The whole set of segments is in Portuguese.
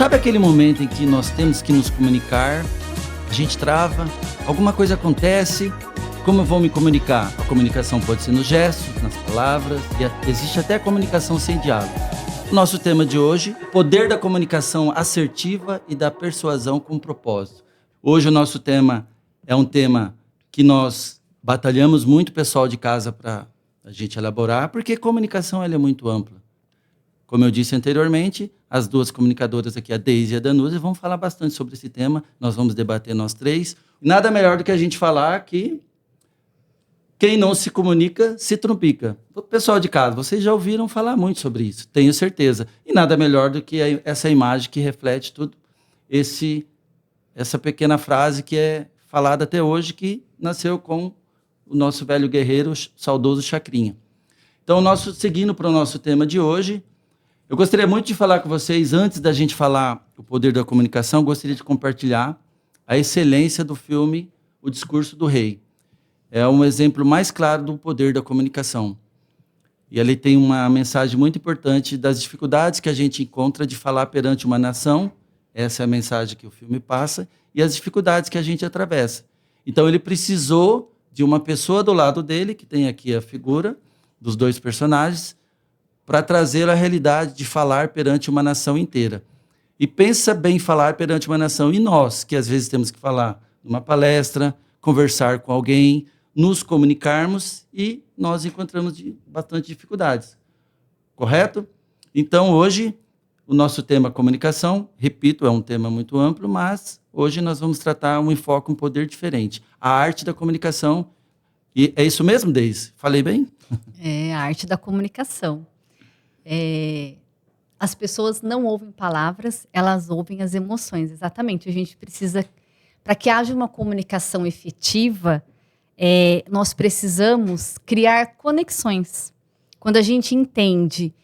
Sabe aquele momento em que nós temos que nos comunicar, a gente trava, alguma coisa acontece, como eu vou me comunicar? A comunicação pode ser nos gestos, nas palavras, e existe até a comunicação sem diálogo. Nosso tema de hoje, o poder da comunicação assertiva e da persuasão com propósito. Hoje o nosso tema é um tema que nós batalhamos muito, pessoal de casa, para a gente elaborar, porque comunicação ela é muito ampla. Como eu disse anteriormente, as duas comunicadoras aqui, a Deise e a Danusa, vão falar bastante sobre esse tema. Nós vamos debater nós três. Nada melhor do que a gente falar que quem não se comunica se trumpica. Pessoal de casa, vocês já ouviram falar muito sobre isso, tenho certeza. E nada melhor do que essa imagem que reflete tudo, essa pequena frase que é falada até hoje, que nasceu com o nosso velho guerreiro, saudoso Chacrinha. Então, seguindo para o nosso tema de hoje, eu gostaria muito de falar com vocês, antes da gente falar o poder da comunicação, gostaria de compartilhar a excelência do filme O Discurso do Rei. É um exemplo mais claro do poder da comunicação. E ali tem uma mensagem muito importante das dificuldades que a gente encontra de falar perante uma nação, essa é a mensagem que o filme passa, e as dificuldades que a gente atravessa. Então ele precisou de uma pessoa do lado dele, que tem aqui a figura dos dois personagens, para trazer a realidade de falar perante uma nação inteira. E pensa bem falar perante uma nação, e nós, que às vezes temos que falar numa palestra, conversar com alguém, nos comunicarmos, e nós encontramos bastante dificuldades. Correto? Então, hoje, o nosso tema comunicação, repito, é um tema muito amplo, mas hoje nós vamos tratar um enfoque, um poder diferente. A arte da comunicação, e é isso mesmo, Deise? Falei bem? É a arte da comunicação. As pessoas não ouvem palavras, elas ouvem as emoções. Exatamente, a gente precisa, para que haja uma comunicação efetiva, nós precisamos criar conexões. Quando a gente entende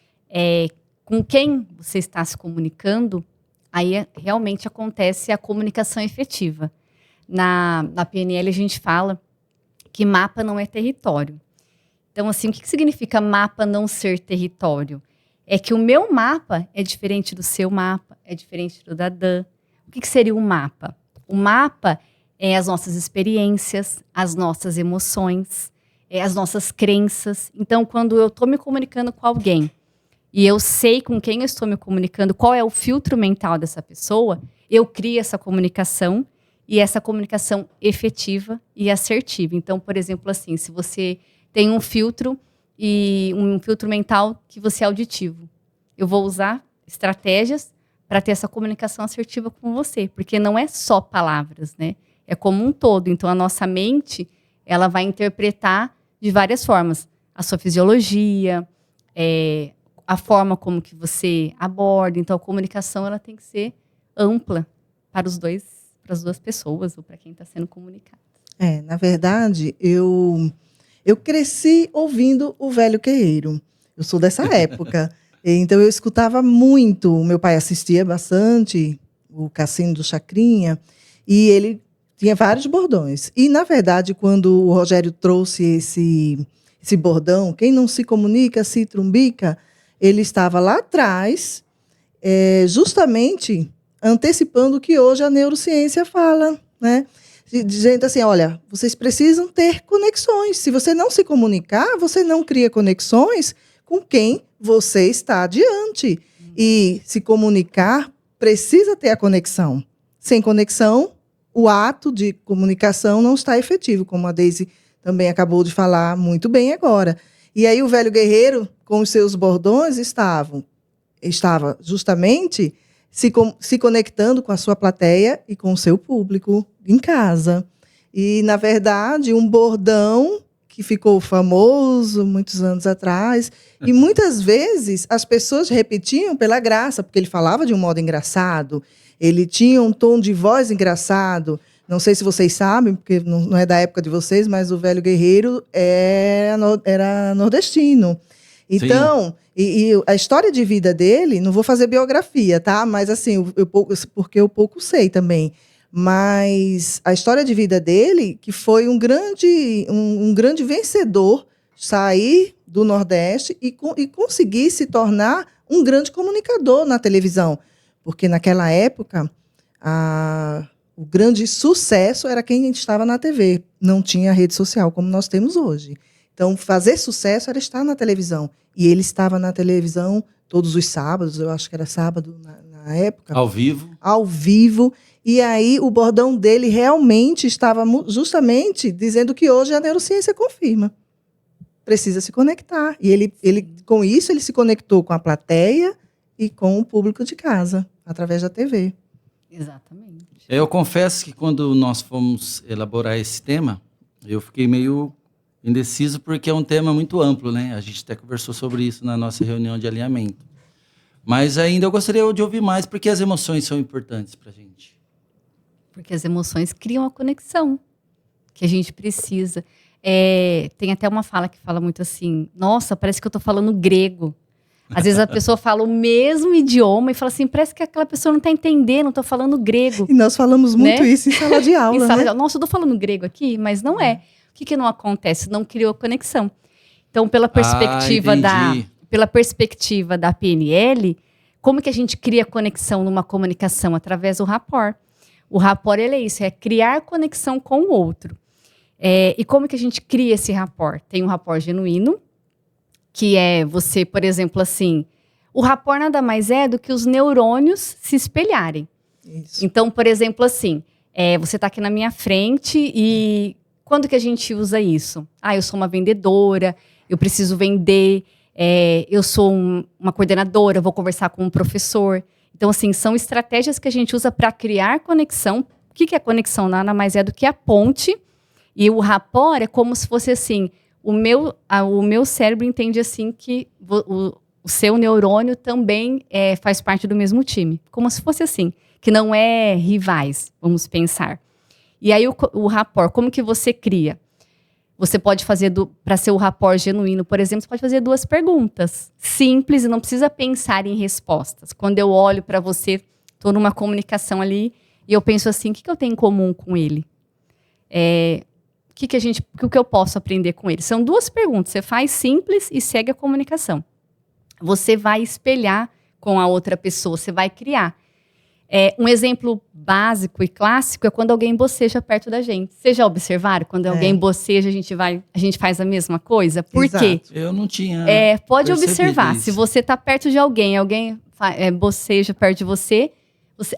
com quem você está se comunicando, aí realmente acontece a comunicação efetiva. Na PNL a gente fala que mapa não é território. Então, assim, o que significa mapa não ser território? É que o meu mapa é diferente do seu mapa, é diferente do da Dan. O que seria um mapa? O mapa é as nossas experiências, as nossas emoções, as nossas crenças. Então, quando eu estou me comunicando com alguém e eu sei com quem eu estou me comunicando, qual é o filtro mental dessa pessoa, eu crio essa comunicação e essa comunicação efetiva e assertiva. Então, por exemplo, assim, se você tem um filtro mental que você é auditivo, eu vou usar estratégias para ter essa comunicação assertiva com você, porque não é só palavras, né? É como um todo. Então, a nossa mente, ela vai interpretar de várias formas. A sua fisiologia, a forma como que você aborda. Então, a comunicação ela tem que ser ampla para as duas pessoas ou para quem está sendo comunicado. Na verdade, eu cresci ouvindo o Velho Guerreiro. Eu sou dessa época. Então, eu escutava muito. O meu pai assistia bastante o Cassino do Chacrinha. E ele tinha vários bordões. E, na verdade, quando o Rogério trouxe esse bordão, quem não se comunica, se trumbica, ele estava lá atrás, justamente antecipando o que hoje a neurociência fala, né? Dizendo assim, olha, vocês precisam ter conexões. Se você não se comunicar, você não cria conexões com quem você está adiante. E se comunicar precisa ter a conexão. Sem conexão, o ato de comunicação não está efetivo, como a Deise também acabou de falar muito bem agora. E aí o Velho Guerreiro, com os seus bordões, estava justamente se conectando com a sua plateia e com o seu público em casa. E, na verdade, um bordão que ficou famoso muitos anos atrás, e muitas vezes as pessoas repetiam pela graça, porque ele falava de um modo engraçado, ele tinha um tom de voz engraçado. Não sei se vocês sabem, porque não é da época de vocês, mas o Velho Guerreiro era nordestino. Então, e a história de vida dele, não vou fazer biografia, tá? Mas assim, porque eu pouco sei também. Mas a história de vida dele, que foi um grande vencedor, sair do Nordeste e conseguir se tornar um grande comunicador na televisão. Porque naquela época, o grande sucesso era quem estava na TV. Não tinha rede social como nós temos hoje. Então, fazer sucesso era estar na televisão. E ele estava na televisão todos os sábados, eu acho que era sábado na época. Ao vivo. Ao vivo. E aí o bordão dele realmente estava justamente dizendo que hoje a neurociência confirma. Precisa se conectar. E ele, com isso, ele se conectou com a plateia e com o público de casa, através da TV. Exatamente. Eu confesso que quando nós fomos elaborar esse tema, eu fiquei meio indeciso, porque é um tema muito amplo, né? A gente até conversou sobre isso na nossa reunião de alinhamento. Mas ainda eu gostaria de ouvir mais, porque as emoções são importantes para a gente. Porque as emoções criam a conexão que a gente precisa. Tem até uma fala que fala muito assim, nossa, parece que eu estou falando grego. Às vezes a pessoa fala o mesmo idioma e fala assim, parece que aquela pessoa não está entendendo, estou falando grego. E nós falamos muito isso em sala de aula, em sala de né? aula. Nossa, eu estou falando grego aqui, mas não é. O que não acontece? Não criou conexão. Então, pela perspectiva da PNL, como que a gente cria conexão numa comunicação? Através do rapport. O rapport, ele é isso, é criar conexão com o outro. E como que a gente cria esse rapport? Tem um rapport genuíno, que é você, por exemplo, assim, o rapport nada mais é do que os neurônios se espelharem. Isso. Então, por exemplo, assim, você está aqui na minha frente e quando que a gente usa isso? Eu sou uma vendedora, eu preciso vender, eu sou uma coordenadora, vou conversar com um professor. Então, assim, são estratégias que a gente usa para criar conexão. O que é conexão? Nada mais é do que a ponte. E o rapport é como se fosse assim, o meu cérebro entende assim que o seu neurônio também faz parte do mesmo time. Como se fosse assim, que não é rivais, vamos pensar. E aí o rapport, como que você cria? Você pode fazer, para ser o rapport genuíno, por exemplo, você pode fazer 2 perguntas simples e não precisa pensar em respostas. Quando eu olho para você, estou numa comunicação ali e eu penso assim, o que eu tenho em comum com ele? O que eu posso aprender com ele? São 2 perguntas, você faz simples e segue a comunicação. Você vai espelhar com a outra pessoa, você vai criar. Um exemplo básico e clássico é quando alguém boceja perto da gente. Vocês já observaram? Quando alguém boceja, a gente faz a mesma coisa? Por quê? Eu não tinha pode observar. isso. Se você está perto de alguém boceja perto de você,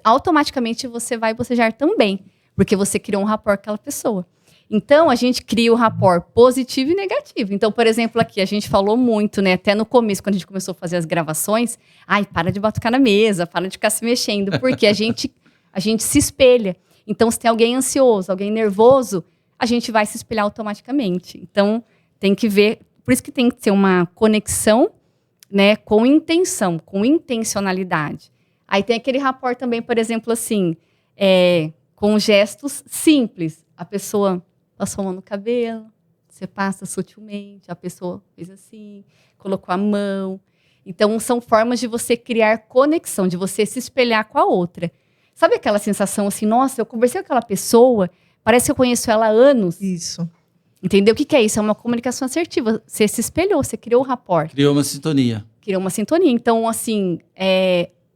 automaticamente você vai bocejar também. Porque você criou um rapport com aquela pessoa. Então, a gente cria o rapport positivo e negativo. Então, por exemplo, aqui, a gente falou muito, né? Até no começo, quando a gente começou a fazer as gravações. Para de batucar na mesa, para de ficar se mexendo. Porque a gente se espelha. Então, se tem alguém ansioso, alguém nervoso, a gente vai se espelhar automaticamente. Então, tem que ver... Por isso que tem que ter uma conexão, né? Com intenção, com intencionalidade. Aí tem aquele rapport também, por exemplo, assim... com gestos simples. A pessoa... passou a mão no cabelo, você passa sutilmente, a pessoa fez assim, colocou a mão. Então, são formas de você criar conexão, de você se espelhar com a outra. Sabe aquela sensação assim, nossa, eu conversei com aquela pessoa, parece que eu conheço ela há anos. Isso. Entendeu? O que é isso? É uma comunicação assertiva. Você se espelhou, você criou um rapport. Criou uma sintonia. Criou uma sintonia. Então, assim,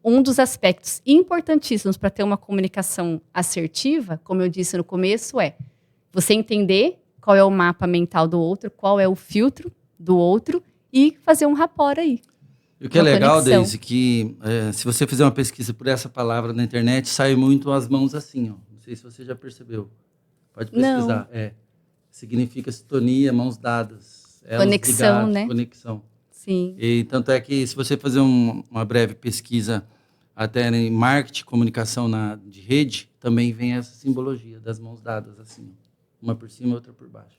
um dos aspectos importantíssimos para ter uma comunicação assertiva, como eu disse no começo, você entender qual é o mapa mental do outro, qual é o filtro do outro e fazer um rapport aí. E o que é legal, Deise, que se você fizer uma pesquisa por essa palavra na internet, sai muito as mãos assim, ó. Não sei se você já percebeu. Pode pesquisar. Não. Significa sintonia, mãos dadas. Conexão, ligadas, né? Conexão. Sim. E tanto é que se você fazer uma breve pesquisa até em marketing, comunicação de rede, também vem essa simbologia das mãos dadas, assim, uma por cima e outra por baixo.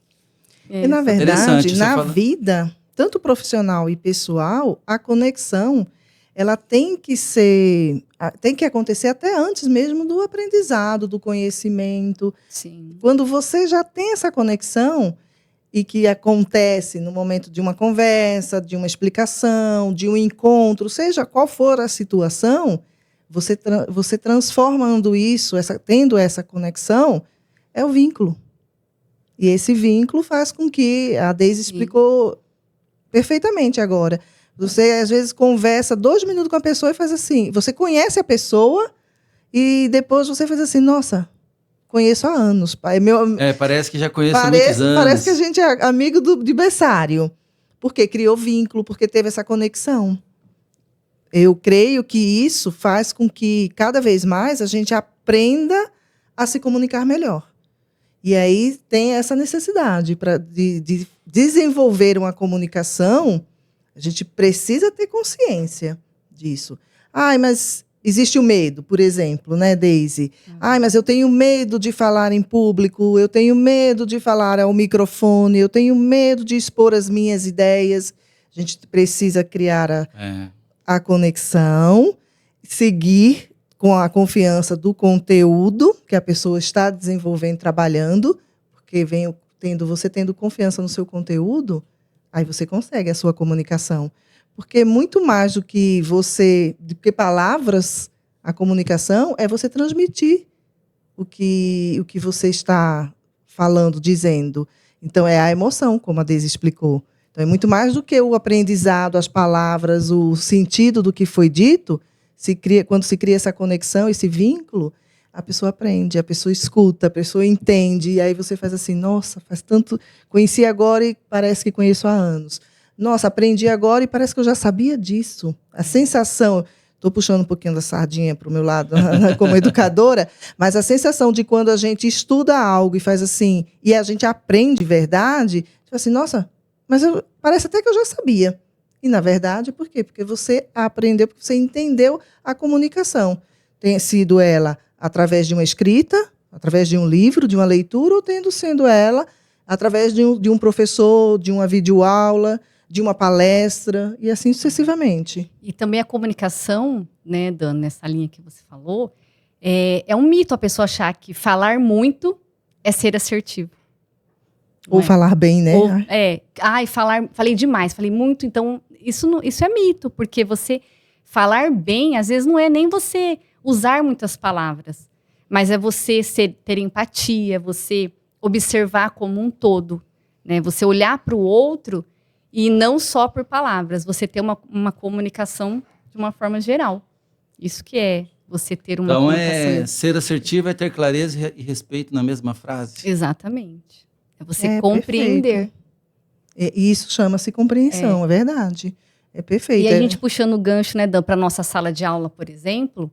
E, na verdade, na vida, tanto profissional e pessoal, a conexão, ela tem que acontecer até antes mesmo do aprendizado, do conhecimento. Sim. Quando você já tem essa conexão e que acontece no momento de uma conversa, de uma explicação, de um encontro, seja qual for a situação, você transformando isso, tendo essa conexão, é o vínculo. E esse vínculo faz com que, a Deise explicou perfeitamente agora, Você, às vezes, conversa 2 minutos com a pessoa e faz assim. Você conhece a pessoa e depois você faz assim, nossa, conheço há anos. Pai. Parece que já conheço há muitos anos. Parece que a gente é amigo de berçário. Porque criou vínculo, porque teve essa conexão. Eu creio que isso faz com que, cada vez mais, a gente aprenda a se comunicar melhor. E aí tem essa necessidade de desenvolver uma comunicação, a gente precisa ter consciência disso. Mas existe o medo, por exemplo, né, Deise? Mas eu tenho medo de falar em público, eu tenho medo de falar ao microfone, eu tenho medo de expor as minhas ideias. A gente precisa criar a conexão, seguir com a confiança do conteúdo que a pessoa está desenvolvendo, trabalhando, porque você tendo confiança no seu conteúdo, aí você consegue a sua comunicação. Porque muito mais do que palavras, a comunicação é você transmitir o que você está falando, dizendo. Então, é a emoção, como a Deise explicou. Então, é muito mais do que o aprendizado, as palavras, o sentido do que foi dito. Quando se cria essa conexão, esse vínculo, a pessoa aprende, a pessoa escuta, a pessoa entende. E aí você faz assim, nossa, faz tanto... Conheci agora e parece que conheço há anos. Nossa, aprendi agora e parece que eu já sabia disso. A sensação... Estou puxando um pouquinho da sardinha para o meu lado como educadora, mas a sensação de quando a gente estuda algo e faz assim, e a gente aprende de verdade, tipo assim, nossa, mas parece até que eu já sabia. E, na verdade, por quê? Porque você aprendeu, porque você entendeu a comunicação. Tem sido ela através de uma escrita, através de um livro, de uma leitura, ou sendo ela através de um professor, de uma videoaula, de uma palestra, e assim sucessivamente. E também a comunicação, né, Dan, nessa linha que você falou, é um mito a pessoa achar que falar muito é ser assertivo. Ou falar bem, né? Falei demais, falei muito, então isso é mito, porque você falar bem, às vezes não é nem você usar muitas palavras, mas é você ter empatia, você observar como um todo, né? Você olhar para o outro e não só por palavras, você ter uma comunicação de uma forma geral. Isso que é você ter uma comunicação. Então, ser assertivo é ter clareza e respeito na mesma frase. Exatamente. É você compreender. E isso chama-se compreensão, é verdade. É perfeito. E a gente puxando o gancho, né, para a nossa sala de aula, por exemplo,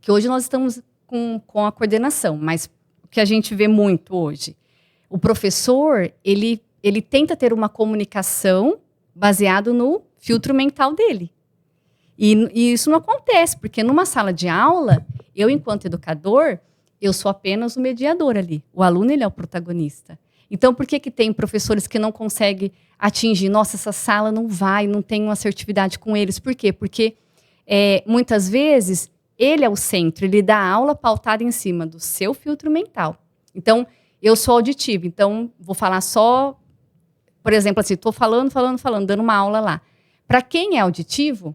que hoje nós estamos com a coordenação, mas o que a gente vê muito hoje, o professor, ele tenta ter uma comunicação baseado no filtro mental dele. E isso não acontece, porque numa sala de aula, eu, enquanto educador, eu sou apenas o mediador ali. O aluno, ele é o protagonista. Então, por que tem professores que não conseguem atingir? Nossa, essa sala não tem uma assertividade com eles. Por quê? Porque, muitas vezes, ele é o centro. Ele dá aula pautada em cima do seu filtro mental. Então, eu sou auditivo. Então, vou falar só... Por exemplo, assim, estou falando, dando uma aula lá. Para quem é auditivo,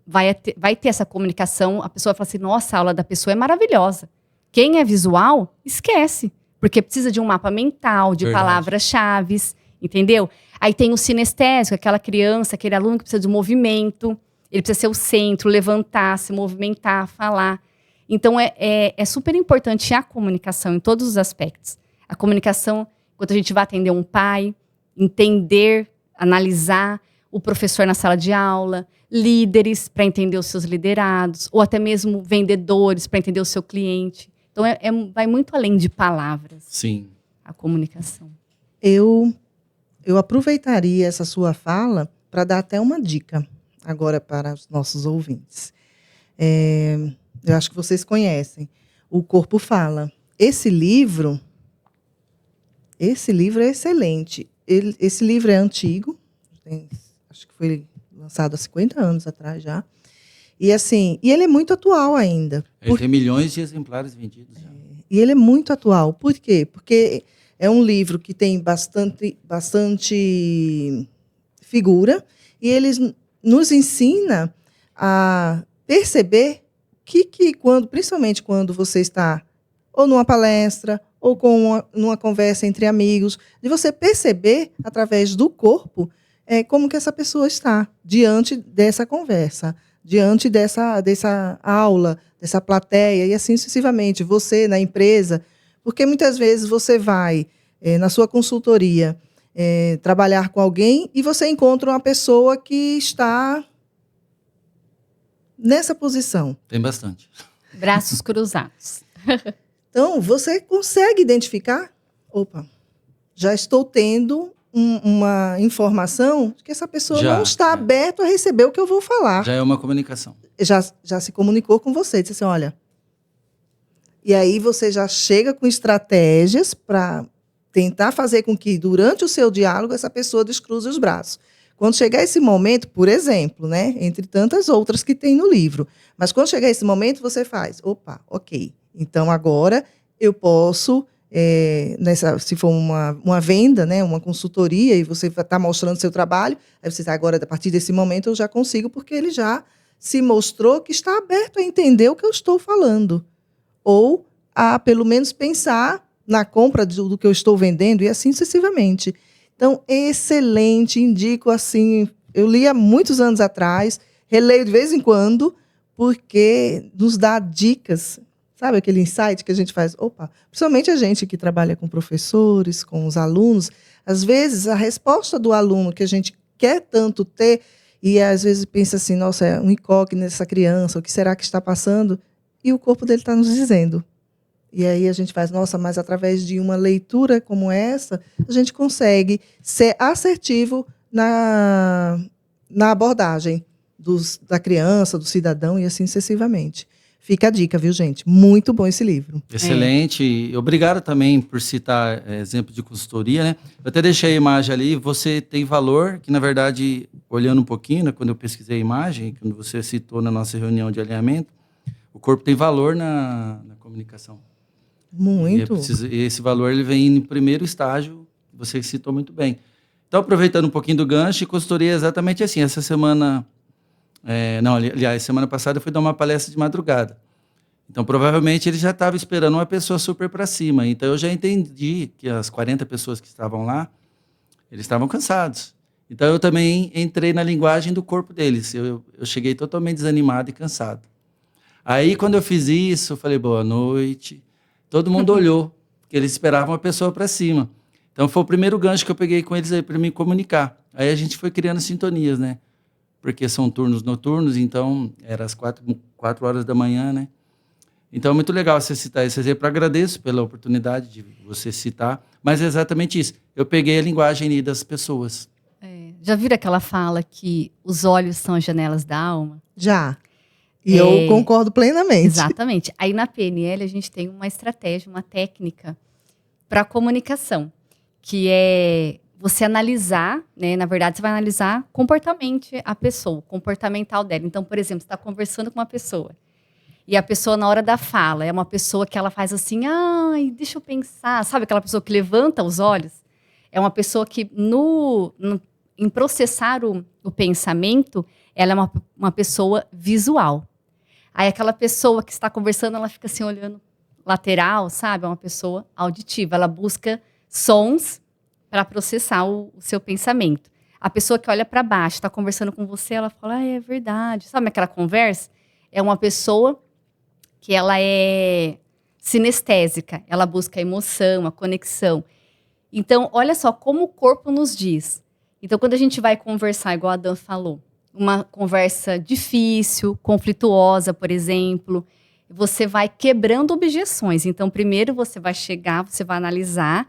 vai ter essa comunicação. A pessoa fala assim, nossa, a aula da pessoa é maravilhosa. Quem é visual, esquece. Porque precisa de um mapa mental, de palavras-chave, entendeu? Aí tem o sinestésico, aquela criança, aquele aluno que precisa de movimento. Ele precisa ser o centro, levantar, se movimentar, falar. Então, é super importante a comunicação em todos os aspectos. A comunicação, quando a gente vai atender um pai, entender, analisar o professor na sala de aula, líderes para entender os seus liderados, ou até mesmo vendedores para entender o seu cliente. Então, vai muito além de palavras. Sim. A comunicação. Eu aproveitaria essa sua fala para dar até uma dica agora para os nossos ouvintes. Eu acho que vocês conhecem. O Corpo Fala. Esse livro é excelente. Esse livro é antigo, acho que foi lançado há 50 anos atrás já. E assim, ele é muito atual ainda. Ele tem milhões de exemplares vendidos. E ele é muito atual. Por quê? Porque é um livro que tem bastante figura e ele nos ensina a perceber principalmente quando você está ou numa palestra ou numa conversa entre amigos, de você perceber, através do corpo, como que essa pessoa está diante dessa conversa, diante dessa aula, dessa plateia, e assim sucessivamente. Você, na empresa, porque muitas vezes você vai, na sua consultoria, trabalhar com alguém e você encontra uma pessoa que está nessa posição. Tem bastante. Braços cruzados. Então, você consegue identificar? Opa, já estou tendo uma informação de que essa pessoa não está aberta a receber o que eu vou falar. Já é uma comunicação. Já se comunicou com você, disse assim, olha... E aí você já chega com estratégias para tentar fazer com que, durante o seu diálogo, essa pessoa descruze os braços. Quando chegar esse momento, por exemplo, né, entre tantas outras que tem no livro, mas quando chegar esse momento, você faz, opa, ok, então agora eu posso, se for uma venda, né, uma consultoria, e você está mostrando seu trabalho, aí você está agora, a partir desse momento, eu já consigo, porque ele já se mostrou que está aberto a entender o que eu estou falando. Ou a, pelo menos, pensar na compra do que eu estou vendendo, e assim sucessivamente. Então, excelente, indico assim, eu li há muitos anos atrás, releio de vez em quando, porque nos dá dicas, sabe aquele insight que a gente faz? Opa, principalmente a gente que trabalha com professores, com os alunos, às vezes a resposta do aluno que a gente quer tanto ter, e às vezes pensa assim, nossa, é um incógnito nessa criança, o que será que está passando? E o corpo dele está nos dizendo. E aí a gente faz, nossa, mas através de uma leitura como essa, a gente consegue ser assertivo na abordagem da criança, do cidadão e assim sucessivamente. Fica a dica, viu, gente? Muito bom esse livro. Excelente. Obrigado também por citar exemplo de consultoria, né? Eu até deixei a imagem ali, você tem valor, que na verdade, olhando um pouquinho, né, quando eu pesquisei a imagem, quando você citou na nossa reunião de alinhamento, o corpo tem valor na comunicação. Muito. E esse valor ele vem no primeiro estágio, que você citou muito bem. Então, aproveitando um pouquinho do gancho, consultoria é exatamente assim. Essa semana, aliás, semana passada eu fui dar uma palestra de madrugada. Então, provavelmente, ele já estava esperando uma pessoa super para cima. Então, eu já entendi que as 40 pessoas que estavam lá, eles estavam cansados. Então, eu também entrei na linguagem do corpo deles. Eu cheguei totalmente desanimado e cansado. Aí, quando eu fiz isso, eu falei, boa noite. Todo mundo olhou, porque eles esperavam uma pessoa para cima. Então, foi o primeiro gancho que eu peguei com eles aí para me comunicar. Aí a gente foi criando sintonias, né? Porque são turnos noturnos, então era às 4 horas da manhã, né? Então, é muito legal você citar esse exemplo. Agradeço pela oportunidade de você citar, mas é exatamente isso. Eu peguei a linguagem ali das pessoas. Já viram aquela fala que os olhos são as janelas da alma? Já. E eu concordo plenamente. Exatamente. Aí na PNL a gente tem uma estratégia, uma técnica para comunicação, que é você analisar, né? Na verdade, você vai analisar comportamentalmente a pessoa, o comportamental dela. Então, por exemplo, você está conversando com uma pessoa e a pessoa, na hora da fala, é uma pessoa que ela faz assim, ai, deixa eu pensar. Sabe aquela pessoa que levanta os olhos? É uma pessoa que, em processar o pensamento, ela é uma pessoa visual. Aí aquela pessoa que está conversando, ela fica assim olhando lateral, sabe? É uma pessoa auditiva. Ela busca sons para processar o seu pensamento. A pessoa que olha para baixo, está conversando com você, ela fala, é verdade. Sabe aquela conversa? É uma pessoa que ela é sinestésica. Ela busca a emoção, a conexão. Então, olha só como o corpo nos diz. Então, quando a gente vai conversar, igual a Dan falou, uma conversa difícil, conflituosa, por exemplo, você vai quebrando objeções. Então, primeiro você vai chegar, você vai analisar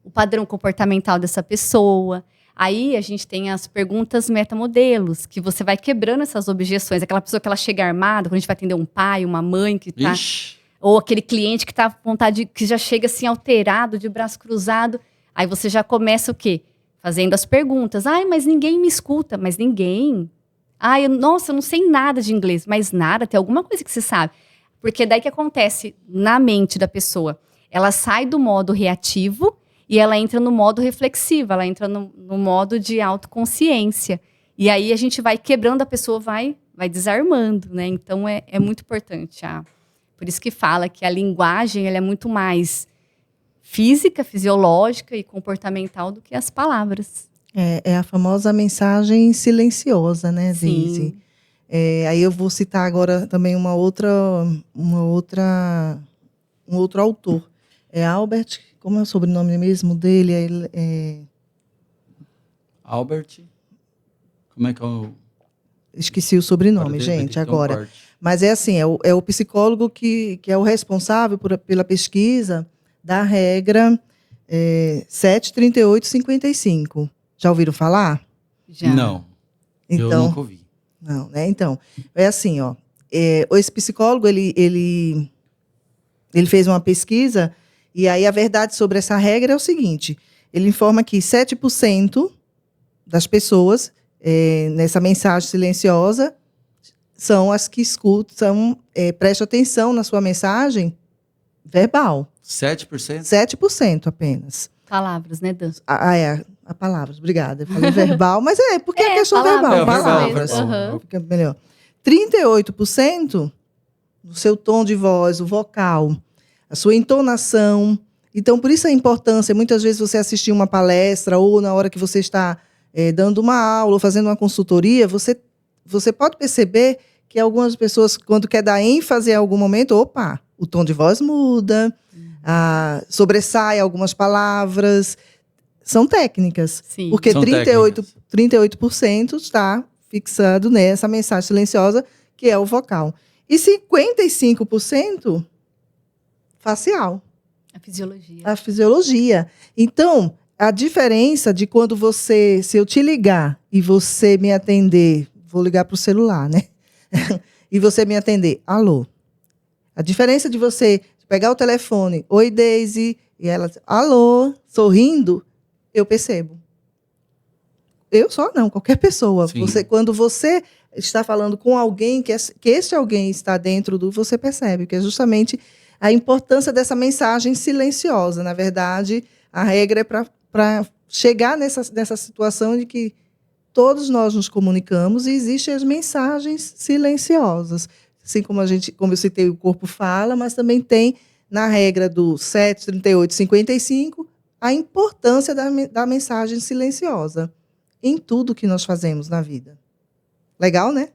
o padrão comportamental dessa pessoa. Aí a gente tem as perguntas metamodelos, que você vai quebrando essas objeções. Aquela pessoa que ela chega armada, quando a gente vai atender um pai, uma mãe que tá... Ixi. Ou aquele cliente que tá com vontade, que já chega assim alterado, de braço cruzado. Aí você já começa o quê? Fazendo as perguntas. Ai, mas ninguém me escuta. Mas ninguém... Ai, nossa, eu não sei nada de inglês. Mas nada, tem alguma coisa que você sabe. Porque daí que acontece na mente da pessoa. Ela sai do modo reativo e ela entra no modo reflexivo. Ela entra no modo de autoconsciência. E aí a gente vai quebrando, a pessoa vai desarmando, né? Então é muito importante. Por isso que fala que a linguagem ela é muito mais física, fisiológica e comportamental do que as palavras. É a famosa mensagem silenciosa, né, Sim. Daisy? Aí eu vou citar agora também um outro autor. Albert, como é o sobrenome mesmo dele? Albert, como é que é o... Esqueci o Agora sobrenome, vai ter gente, que ter um agora. corte. Mas é assim, é o psicólogo que é o responsável pela pesquisa da regra 73855. Já ouviram falar? Já. Não, eu Então, nunca ouvi. não, né? Então, é assim, ó. Esse psicólogo, ele fez uma pesquisa, e aí a verdade sobre essa regra é o seguinte: ele informa que 7% das pessoas, nessa mensagem silenciosa, são as que escutam, preste atenção na sua mensagem verbal. 7%? 7% apenas. Palavras, né, Dan? A palavras, obrigada. Eu falei verbal, mas porque é questão palavras, verbal, verbal, palavras. Aham. Fica melhor. 38% no seu tom de voz, o vocal, a sua entonação. Então, por isso a importância, muitas vezes você assistir uma palestra ou na hora que você está dando uma aula ou fazendo uma consultoria, você pode perceber que algumas pessoas, quando quer dar ênfase em algum momento, opa, o tom de voz muda, sobressai algumas palavras. São técnicas. Sim. Porque São 38% está fixado nessa mensagem silenciosa, que é o vocal. E 55% facial, A fisiologia. a fisiologia. Então, a diferença de quando se eu te ligar e você me atender, vou ligar para o celular, né? E você me atender, alô. A diferença de você pegar o telefone, oi, Daisy, e ela, alô, sorrindo, eu percebo. Eu só não, qualquer pessoa. Sim. Quando você está falando com alguém, que esse alguém está dentro você percebe, que é justamente a importância dessa mensagem silenciosa. Na verdade, a regra é para chegar nessa situação de que todos nós nos comunicamos e existem as mensagens silenciosas. Assim como eu citei, o corpo fala, mas também tem na regra do 7, 38, 55, a importância da mensagem silenciosa em tudo que nós fazemos na vida. Legal, né?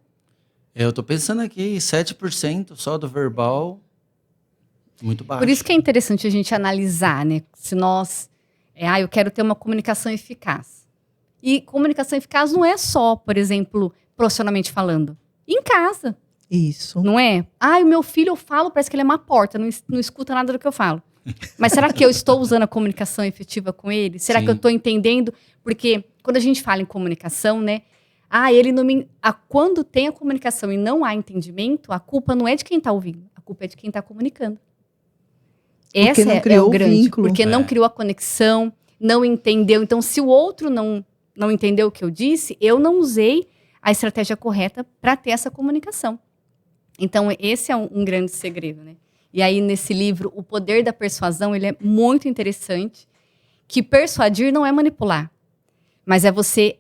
Eu tô pensando aqui, 7% só do verbal, muito baixo. Por isso que é interessante a gente analisar, né? Se nós... eu quero ter uma comunicação eficaz. E comunicação eficaz não é só, por exemplo, profissionalmente falando. Em casa, Isso. não é? O meu filho, eu falo, parece que ele é uma porta, não escuta nada do que eu falo. Mas será que eu estou usando a comunicação efetiva com ele? Será Sim. que eu estou entendendo? Porque quando a gente fala em comunicação, né? Ele não me... Quando tem a comunicação e não há entendimento, a culpa não é de quem está ouvindo, a culpa é de quem está comunicando. Porque não criou o vínculo. Porque não criou a conexão, não entendeu. Então, se o outro não entendeu o que eu disse, eu não usei a estratégia correta para ter essa comunicação. Então, esse é um grande segredo, né? E aí, nesse livro, O Poder da Persuasão, ele é muito interessante, que persuadir não é manipular, mas é você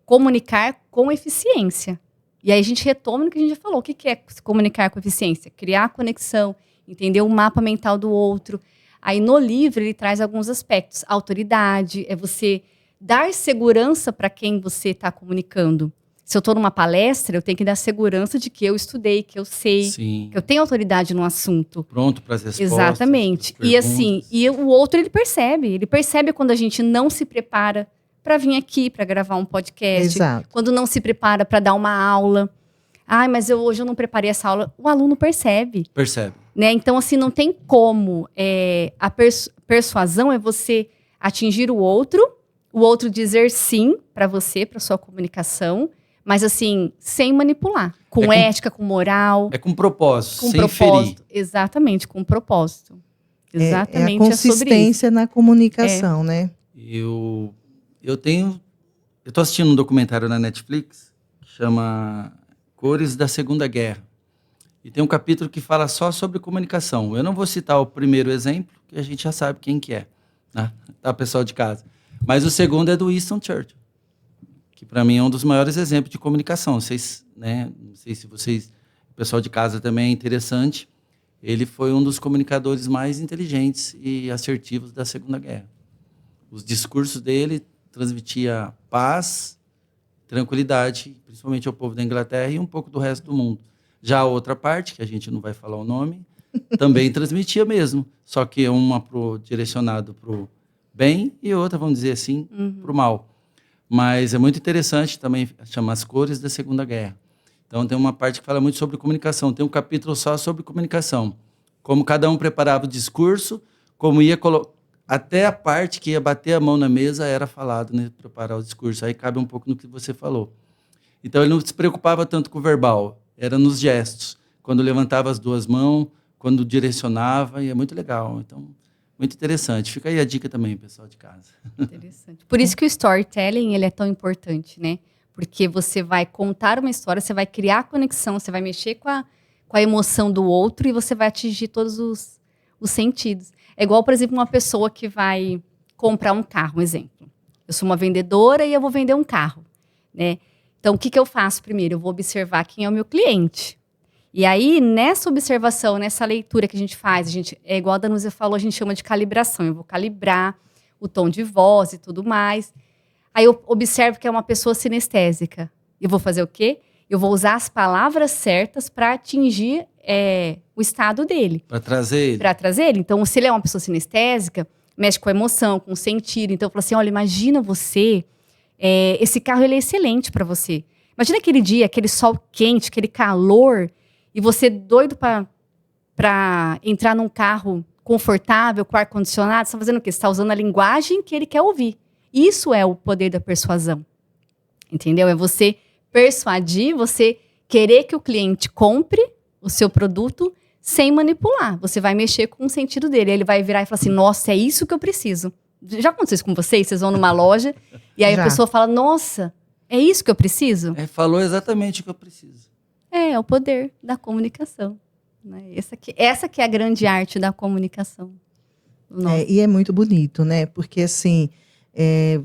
comunicar com eficiência. E aí a gente retoma no que a gente já falou. O que é se comunicar com eficiência? Criar conexão, entender o mapa mental do outro. Aí no livro ele traz alguns aspectos. A autoridade, é você dar segurança para quem você está comunicando. Se eu estou numa palestra, eu tenho que dar segurança de que eu estudei, que eu sei, Sim. que eu tenho autoridade no assunto. Pronto para as respostas. Exatamente. E assim, o outro ele percebe quando a gente não se prepara para vir aqui, para gravar um podcast. Exato. Quando não se prepara para dar uma aula. Mas hoje eu não preparei essa aula. O aluno percebe. Percebe. Né? Então, assim, não tem como. A persuasão é você atingir o outro dizer sim para você, para sua comunicação, mas assim, sem manipular. Com ética, com moral. É com propósito, com sem propósito. ferir. Exatamente, com propósito. Exatamente, a consistência na comunicação, né? Eu tô assistindo um documentário na Netflix que chama Cores da Segunda Guerra. E tem um capítulo que fala só sobre comunicação. Eu não vou citar o primeiro exemplo, que a gente já sabe quem que é, né? Tá, pessoal de casa. Mas o segundo é do Winston Churchill, que para mim é um dos maiores exemplos de comunicação. Vocês, né? Não sei se vocês, o pessoal de casa também é interessante. Ele foi um dos comunicadores mais inteligentes e assertivos da Segunda Guerra. Os discursos dele transmitia paz, tranquilidade, principalmente ao povo da Inglaterra e um pouco do resto do mundo. Já a outra parte, que a gente não vai falar o nome, também transmitia mesmo, só que uma direcionado para o bem e outra, vamos dizer assim, para o mal. Mas é muito interessante também, chama As Cores da Segunda Guerra. Então tem uma parte que fala muito sobre comunicação, tem um capítulo só sobre comunicação, como cada um preparava o discurso, como ia até a parte que ia bater a mão na mesa era falado, né, preparar o discurso. Aí cabe um pouco no que você falou. Então ele não se preocupava tanto com o verbal, era nos gestos, quando levantava as duas mãos, quando direcionava, e é muito legal. Então, muito interessante. Fica aí a dica também, pessoal de casa. Interessante. Por isso que o storytelling ele é tão importante, né? Porque você vai contar uma história, você vai criar conexão, você vai mexer com a emoção do outro e você vai atingir todos os sentidos. É igual, por exemplo, uma pessoa que vai comprar um carro, um exemplo. Eu sou uma vendedora e eu vou vender um carro, né? Então, o que eu faço primeiro? Eu vou observar quem é o meu cliente. E aí, nessa observação, nessa leitura que a gente faz, é igual a Danúzia falou, a gente chama de calibração. Eu vou calibrar o tom de voz e tudo mais. Aí eu observo que é uma pessoa sinestésica. Eu vou fazer o quê? Eu vou usar as palavras certas para atingir o estado dele. Para trazer ele. Para trazer ele. Então, se ele é uma pessoa sinestésica, mexe com a emoção, com o sentido. Então, eu falo assim, olha, imagina você, esse carro ele é excelente para você. Imagina aquele dia, aquele sol quente, aquele calor, e você doido para entrar num carro confortável, com ar-condicionado, você está fazendo o quê? Você está usando a linguagem que ele quer ouvir. Isso é o poder da persuasão. Entendeu? É você persuadir, você querer que o cliente compre o seu produto sem manipular. Você vai mexer com o sentido dele. Ele vai virar e falar assim, nossa, é isso que eu preciso. Já aconteceu isso com vocês? Vocês vão numa loja e aí a pessoa fala, nossa, é isso que eu preciso? Falou exatamente o que eu preciso. É o poder da comunicação. Né? Essa que é a grande arte da comunicação. E é muito bonito, né? Porque, assim,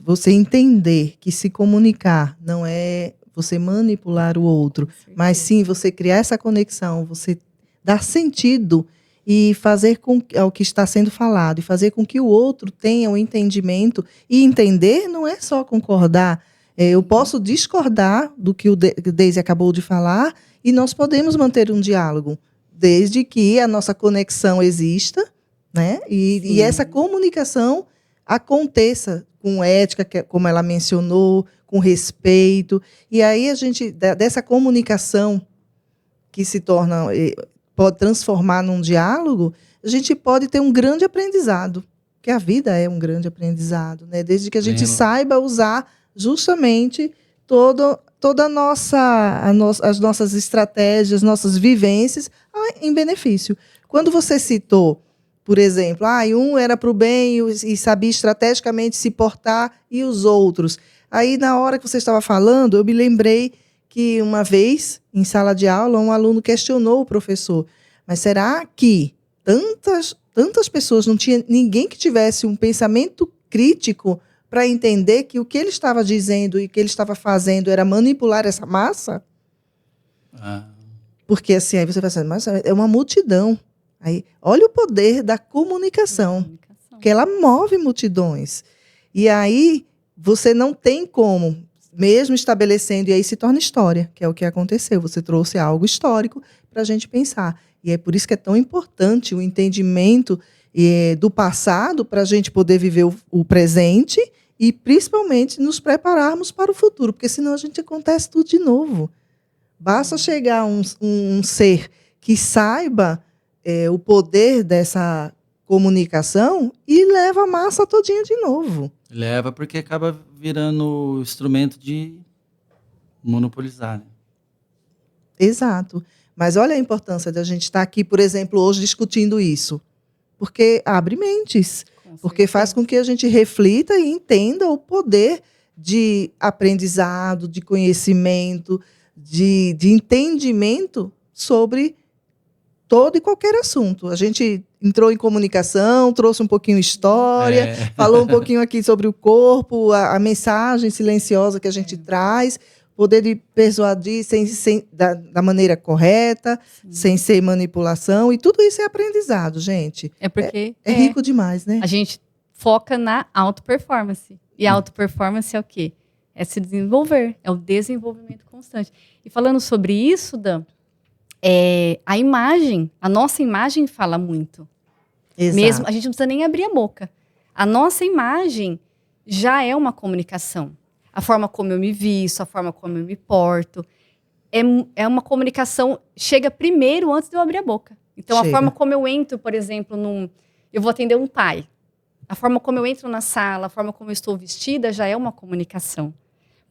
você entender que se comunicar não é você manipular o outro, mas sim você criar essa conexão, você dar sentido e fazer ao que está sendo falado, e fazer com que o outro tenha um entendimento. E entender não é só concordar. Eu posso discordar do que o Deise acabou de falar e nós podemos manter um diálogo, desde que a nossa conexão exista, né? E essa comunicação aconteça com ética, como ela mencionou, com respeito. E aí a gente, dessa comunicação que se torna, pode transformar num diálogo, a gente pode ter um grande aprendizado, porque a vida é um grande aprendizado, né? Desde que a gente saiba usar justamente toda as nossas estratégias, nossas vivências em benefício. Quando você citou, por exemplo, um era para o bem e sabia estrategicamente se portar, e os outros. Aí, na hora que você estava falando, eu me lembrei que uma vez, em sala de aula, um aluno questionou o professor, mas será que tantas pessoas, não tinha ninguém que tivesse um pensamento crítico para entender que o que ele estava dizendo e o que ele estava fazendo era manipular essa massa? Porque assim, aí você vai pensando, mas é uma multidão. Aí, olha o poder da comunicação, que ela move multidões. E aí, você não tem como, mesmo estabelecendo, e aí se torna história, que é o que aconteceu. Você trouxe algo histórico para a gente pensar. E é por isso que é tão importante o entendimento do passado, para a gente poder viver o presente e, principalmente, nos prepararmos para o futuro, porque senão a gente acontece tudo de novo. Basta chegar um ser que saiba o poder dessa comunicação e leva a massa todinha de novo. Leva porque acaba virando instrumento de monopolizar, né? Exato. Mas olha a importância da gente estar aqui, por exemplo, hoje discutindo isso. Porque abre mentes. Porque faz com que a gente reflita e entenda o poder de aprendizado, de conhecimento, de entendimento sobre todo e qualquer assunto. A gente entrou em comunicação, trouxe um pouquinho história, falou um pouquinho aqui sobre o corpo, a mensagem silenciosa que a gente traz, poder de persuadir da maneira correta, sem ser manipulação, e tudo isso é aprendizado, gente. É porque é rico demais, né? A gente foca na auto-performance. E a auto-performance é o quê? É se desenvolver, é o desenvolvimento constante. E falando sobre isso, Dan, a imagem, a nossa imagem fala muito. Exato. Mesmo, a gente não precisa nem abrir a boca. A nossa imagem já é uma comunicação. A forma como eu me visto, a forma como eu me porto, é uma comunicação, chega primeiro antes de eu abrir a boca. Então, a forma como eu entro, por exemplo, eu vou atender um pai. A forma como eu entro na sala, a forma como eu estou vestida já é uma comunicação.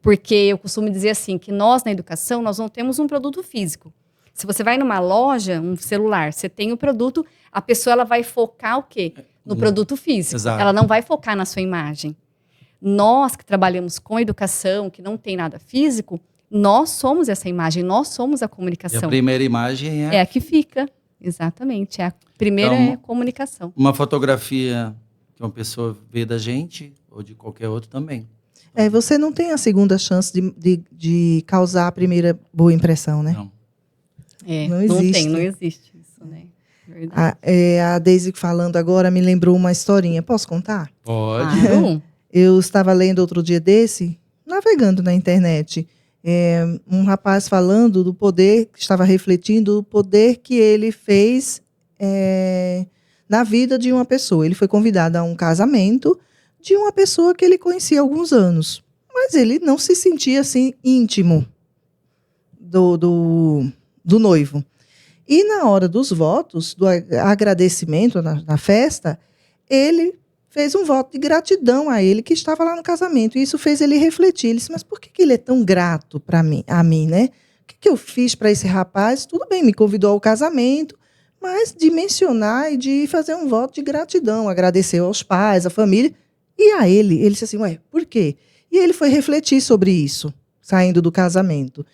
Porque eu costumo dizer assim, que nós, na educação, nós não temos um produto físico. Se você vai numa loja, um celular, você tem o produto, a pessoa ela vai focar o quê? No produto físico. Exato. Ela não vai focar na sua imagem. Nós que trabalhamos com educação, que não tem nada físico, nós somos essa imagem, nós somos a comunicação. E a primeira imagem é a que fica, exatamente. A primeira é a comunicação. Uma fotografia que uma pessoa vê da gente, ou de qualquer outro também. Você não tem a segunda chance de causar a primeira boa impressão, né? Não. Não existe isso, né? Verdade. A Deise falando agora me lembrou uma historinha. Posso contar? Pode. Claro. Eu estava lendo outro dia desse, navegando na internet, um rapaz falando do poder, que estava refletindo o poder que ele fez na vida de uma pessoa. Ele foi convidado a um casamento de uma pessoa que ele conhecia há alguns anos, mas ele não se sentia assim íntimo do noivo. E na hora dos votos, do agradecimento na festa, ele fez um voto de gratidão a ele que estava lá no casamento. E isso fez ele refletir. Ele disse, mas por que ele é tão grato a mim, né? O que eu fiz para esse rapaz? Tudo bem, me convidou ao casamento, mas de mencionar e de fazer um voto de gratidão, agradeceu aos pais, à família, e a ele. Ele disse assim, por quê? E ele foi refletir sobre isso, saindo do casamento.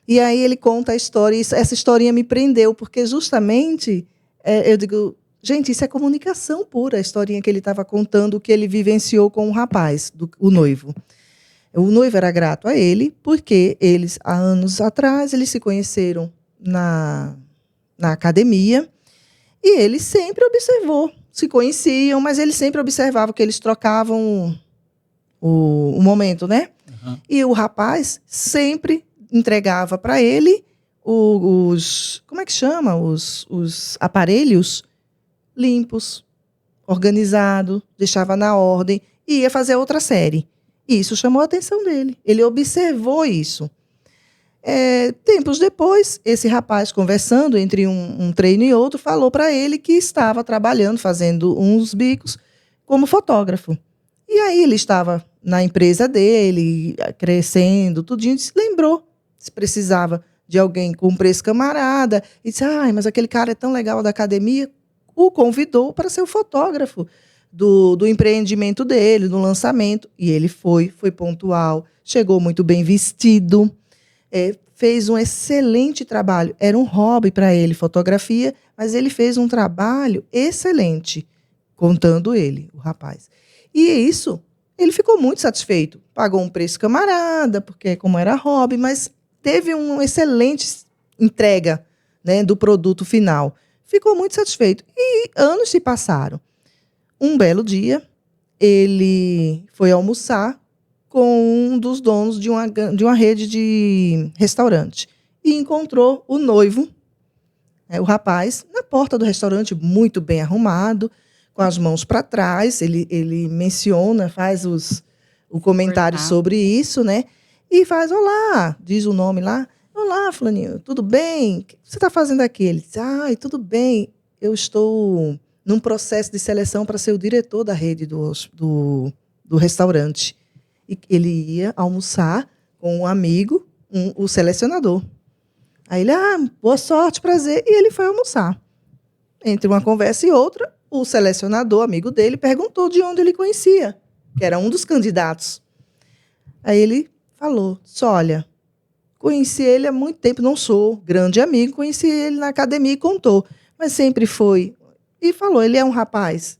E aí ele conta a história, e essa historinha me prendeu, porque justamente, eu digo, gente, isso é comunicação pura, a historinha que ele estava contando, que ele vivenciou com o rapaz, o noivo. O noivo era grato a ele, porque eles, há anos atrás, eles se conheceram na academia, e ele sempre observou, se conheciam, mas ele sempre observava que eles trocavam o momento, né? Uhum. E o rapaz sempre entregava para ele como é que chama? Os aparelhos limpos, organizado, deixava na ordem e ia fazer outra série. E isso chamou a atenção dele. Ele observou isso. Tempos depois, esse rapaz, conversando entre um treino e outro, falou para ele que estava trabalhando, fazendo uns bicos como fotógrafo. E aí ele estava na empresa dele, crescendo, tudinho, se lembrou se precisava de alguém com preço camarada, e disse, mas aquele cara é tão legal da academia, o convidou para ser o fotógrafo do empreendimento dele, do lançamento, e ele foi pontual, chegou muito bem vestido, fez um excelente trabalho, era um hobby para ele, fotografia, mas ele fez um trabalho excelente, contando ele, o rapaz. E isso, ele ficou muito satisfeito, pagou um preço camarada, porque como era hobby, mas teve uma excelente entrega, né, do produto final. Ficou muito satisfeito. E anos se passaram. Um belo dia, ele foi almoçar com um dos donos de uma rede de restaurante. E encontrou o noivo, o rapaz, na porta do restaurante, muito bem arrumado, com as mãos para trás. Ele menciona, faz o comentário sobre isso, né? E faz, olá, diz o nome lá. Olá, fulaninho, tudo bem? O que você está fazendo aqui? Ele diz, tudo bem, eu estou num processo de seleção para ser o diretor da rede do restaurante. E ele ia almoçar com um amigo, o selecionador. Aí ele, boa sorte, prazer. E ele foi almoçar. Entre uma conversa e outra, o selecionador, amigo dele, perguntou de onde ele conhecia, que era um dos candidatos. Aí ele falou, olha, conheci ele há muito tempo, não sou grande amigo, conheci ele na academia e contou, mas sempre foi. E falou, ele é um rapaz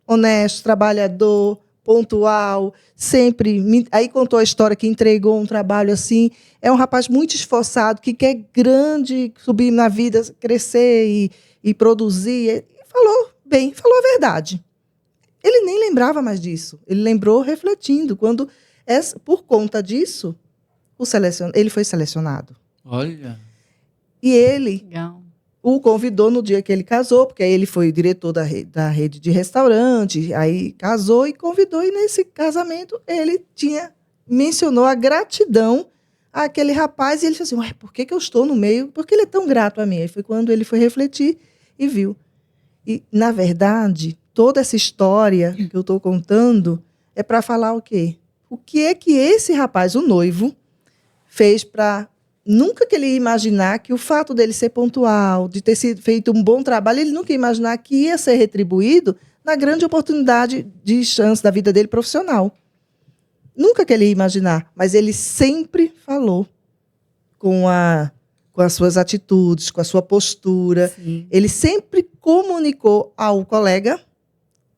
honesto, trabalhador, pontual, sempre. Aí contou a história que entregou um trabalho assim. É um rapaz muito esforçado, que quer grande, subir na vida, crescer e produzir. E falou a verdade. Ele nem lembrava mais disso. Ele lembrou refletindo, quando Por conta disso, ele foi selecionado. Olha. E ele Legal. o convidou no dia que ele casou, porque aí ele foi diretor da rede de restaurante, aí casou e convidou, e nesse casamento ele mencionou a gratidão àquele rapaz, e ele falou assim, ué, por que eu estou no meio? Por que ele é tão grato a mim? Aí foi quando ele foi refletir e viu. E, na verdade, toda essa história que eu estou contando é para falar o quê? O que é que esse rapaz, o noivo, fez para... Nunca que ele ia imaginar que o fato dele ser pontual, de ter sido feito um bom trabalho, ele nunca ia imaginar que ia ser retribuído na grande oportunidade de chance da vida dele profissional. Nunca que ele ia imaginar, mas ele sempre falou com as suas atitudes, com a sua postura. Sim. Ele sempre comunicou ao colega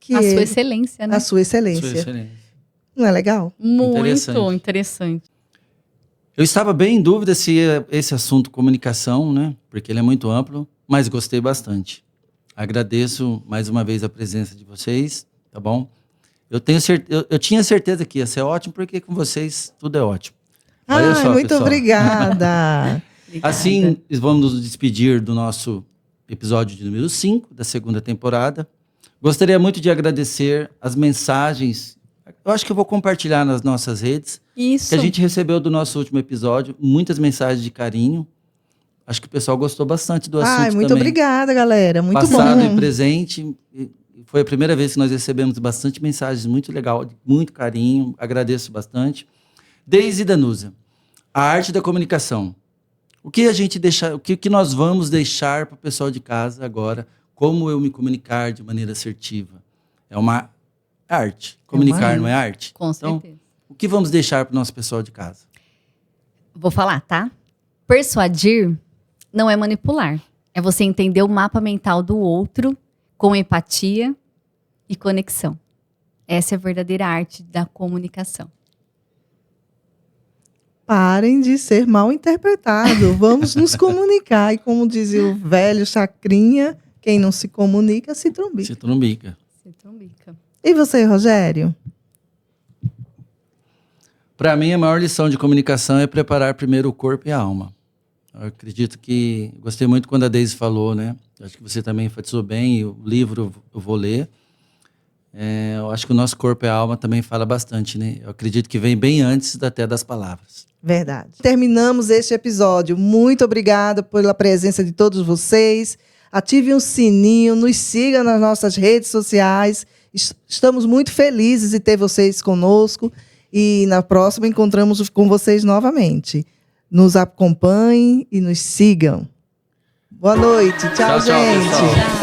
que A sua excelência, né? a sua excelência. Sua excelência. Não é legal? Muito Interessante. interessante. Eu estava bem em dúvida se esse assunto comunicação, né? Porque ele é muito amplo, mas gostei bastante. Agradeço mais uma vez a presença de vocês, tá bom? Eu tinha certeza que ia ser ótimo, porque com vocês tudo é ótimo. Olha só, muito pessoal. obrigada. Obrigada. Assim, vamos nos despedir do nosso episódio de número 5 da segunda temporada. Gostaria muito de agradecer as mensagens. Eu acho que eu vou compartilhar nas nossas redes. Isso. Que a gente recebeu do nosso último episódio, muitas mensagens de carinho. Acho que o pessoal gostou bastante do assunto Muito também. obrigada, galera. Muito Passado bom. e presente. Foi a primeira vez que nós recebemos bastante mensagens, muito legal, de muito carinho. Agradeço bastante. Deise e Danusa, a arte da comunicação. O que nós vamos deixar para o pessoal de casa agora? Como eu me comunicar de maneira assertiva? É uma arte. Comunicar não é arte? Com Então, certeza. o que vamos deixar para o nosso pessoal de casa? Vou falar, tá? Persuadir não é manipular. É você entender o mapa mental do outro com empatia e conexão. Essa é a verdadeira arte da comunicação. Parem de ser mal interpretado. Vamos nos comunicar. E como dizia o velho Chacrinha, quem não se comunica se trombica. Se trombica. Se trombica. E você, Rogério? Para mim, a maior lição de comunicação é preparar primeiro o corpo e a alma. Eu acredito que... Gostei muito quando a Deise falou, né? Acho que você também enfatizou bem, e o livro eu vou ler. Eu acho que o nosso corpo e a alma também fala bastante, né? Eu acredito que vem bem antes até das palavras. Verdade. Terminamos este episódio. Muito obrigada pela presença de todos vocês. Ative o sininho, nos siga nas nossas redes sociais. Estamos muito felizes de ter vocês conosco. E na próxima encontramos com vocês novamente. Nos acompanhem e nos sigam. Boa noite. Tchau, Tchau, gente. pessoal.